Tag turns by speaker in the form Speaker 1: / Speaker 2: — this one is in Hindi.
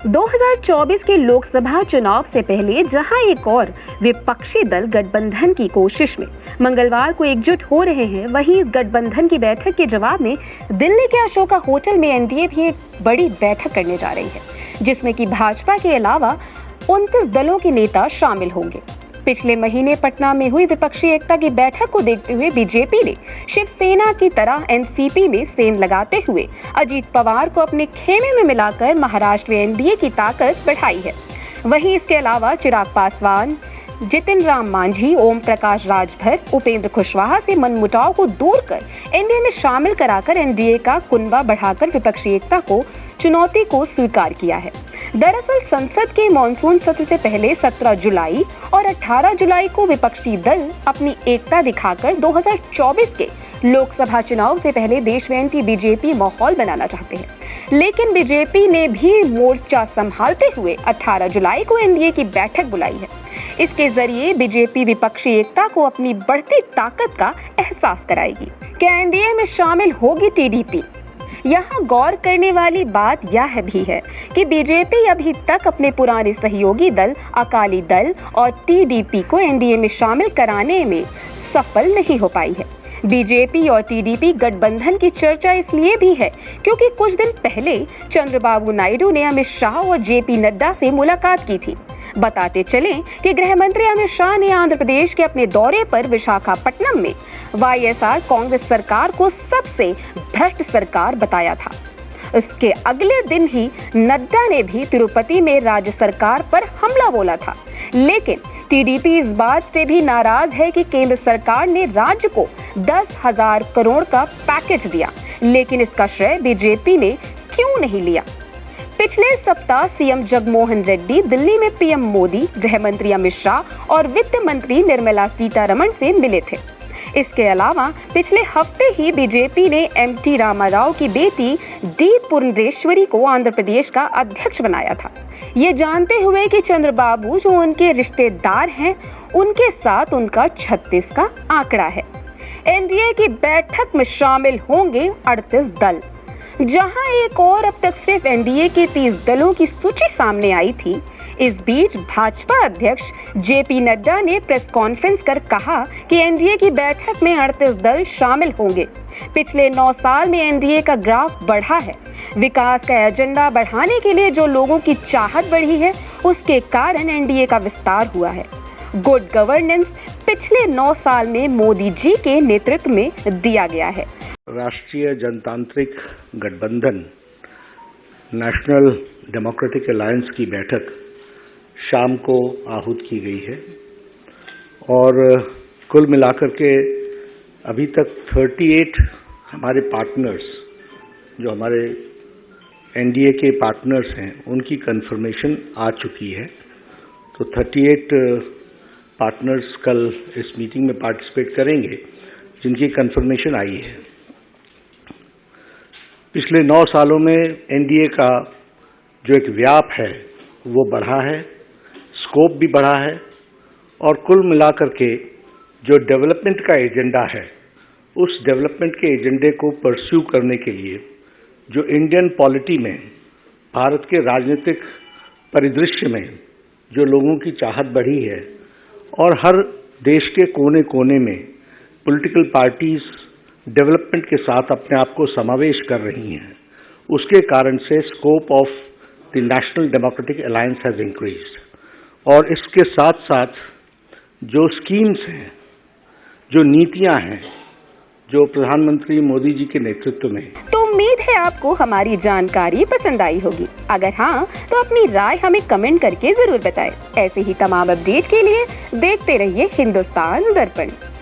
Speaker 1: 2024 के लोकसभा चुनाव से पहले जहां एक और विपक्षी दल गठबंधन की कोशिश में मंगलवार को एकजुट हो रहे हैं, वहीं इस गठबंधन की बैठक के जवाब में दिल्ली के अशोका होटल में एनडीए भी एक बड़ी बैठक करने जा रही है, जिसमें कि भाजपा के अलावा 29 दलों के नेता शामिल होंगे। पिछले महीने पटना में हुई विपक्षी एकता की बैठक को देखते हुए बीजेपी ने शिवसेना की तरह एनसीपी में सेंध लगाते हुए अजीत पवार को अपने खेमे में मिलाकर महाराष्ट्र में एनडीए की ताकत बढ़ाई है। वहीं इसके अलावा चिराग पासवान, जितिन राम मांझी, ओम प्रकाश राजभर, उपेंद्र कुशवाहा से मनमुटाव को दूर कर एनडीए में शामिल कराकर एनडीए का कुनबा बढ़ाकर विपक्षी एकता को चुनौती को स्वीकार किया है। दरअसल संसद के मानसून सत्र से पहले 17 जुलाई और 18 जुलाई को विपक्षी दल अपनी एकता दिखाकर 2024 के लोकसभा चुनाव से पहले देश में एंटी बीजेपी माहौल बनाना चाहते हैं, लेकिन बीजेपी ने भी मोर्चा संभालते हुए 18 जुलाई को एनडीए की बैठक बुलाई है। इसके जरिए बीजेपी विपक्षी एकता को अपनी बढ़ती ताकत का एहसास कराएगी। क्या एनडीए में शामिल होगी टीडीपी? यहाँ गौर करने वाली बात यह भी है कि बीजेपी अभी तक अपने पुराने सहयोगी दल अकाली दल और टीडीपी को एनडीए में शामिल कराने में सफल नहीं हो पाई है। बीजेपी और टीडीपी गठबंधन की चर्चा इसलिए भी है क्योंकि कुछ दिन पहले चंद्रबाबू नायडू ने अमित शाह और जेपी नड्डा से मुलाकात की थी। बताते चलें कि गृह मंत्री अमित शाह ने आंध्र प्रदेश के अपने दौरे पर विशाखापट्टनम में वाईएसआर कांग्रेस सरकार को सबसे भ्रष्ट सरकार बताया था। इसके अगले दिन ही नड्डा ने भी तिरुपति में राज्य सरकार पर हमला बोला था। लेकिन टीडीपी इस बात से भी नाराज है कि केंद्र सरकार ने राज्य को 10,000 करोड़ का पैकेज दिया, लेकिन इसका श्रेय बीजेपी ने क्यों नहीं लिया? पिछले सप्ताह सीएम जगनमोहन रेड्डी दिल्ली में पीएम मोदी, गृह मंत्री अमित शाह और वित्त मंत्री निर्मला सीतारमण से मिले थे। इसके अलावा पिछले हफ्ते ही बीजेपी ने एमटी रामाराव की बेटी डी पुरंदेश्वरी को आंध्र प्रदेश का अध्यक्ष बनाया था, ये जानते हुए कि चंद्रबाबू जो उनके रिश्तेदार हैं, उनके साथ उनका 36 का आंकड़ा है। एनडीए की बैठक में शामिल होंगे 38 दल। जहां एक और अब तक सिर्फ एनडीए के 30 दलों की सूची सामने आई थी, इस बीच भाजपा अध्यक्ष जेपी नड्डा ने प्रेस कॉन्फ्रेंस कर कहा कि एनडीए की बैठक में 38 दल शामिल होंगे। पिछले 9 साल में एनडीए का ग्राफ बढ़ा है। विकास का एजेंडा बढ़ाने के लिए जो लोगों की चाहत बढ़ी है, उसके कारण एनडीए का विस्तार हुआ है। गुड गवर्नेंस पिछले 9 साल में मोदी जी के नेतृत्व में दिया गया है।
Speaker 2: राष्ट्रीय जनतांत्रिक गठबंधन नेशनल डेमोक्रेटिक अलायंस की बैठक शाम को आहूत की गई है और कुल मिलाकर के अभी तक 38 हमारे पार्टनर्स, जो हमारे एनडीए के पार्टनर्स हैं, उनकी कंफर्मेशन आ चुकी है। तो 38 पार्टनर्स कल इस मीटिंग में पार्टिसिपेट करेंगे जिनकी कंफर्मेशन आई है। पिछले 9 सालों में एनडीए का जो एक व्याप है वो बढ़ा है, स्कोप भी बढ़ा है और कुल मिलाकर के जो डेवलपमेंट का एजेंडा है, उस डेवलपमेंट के एजेंडे को परस्यू करने के लिए जो इंडियन पॉलिटी में, भारत के राजनीतिक परिदृश्य में जो लोगों की चाहत बढ़ी है और हर देश के कोने कोने में पॉलिटिकल पार्टीज डेवलपमेंट के साथ अपने आप को समावेश कर रही हैं, उसके कारण से scope of the national democratic alliance has increased. और इसके साथ साथ जो स्कीम्स हैं, जो नीतियां हैं, जो प्रधानमंत्री मोदी जी के नेतृत्व में।
Speaker 1: तो उम्मीद है आपको हमारी जानकारी पसंद आई होगी। अगर हाँ, तो अपनी राय हमें कमेंट करके जरूर बताएं। ऐसे ही तमाम अपडेट के लिए देखते रहिए हिंदुस्तान दर्पण।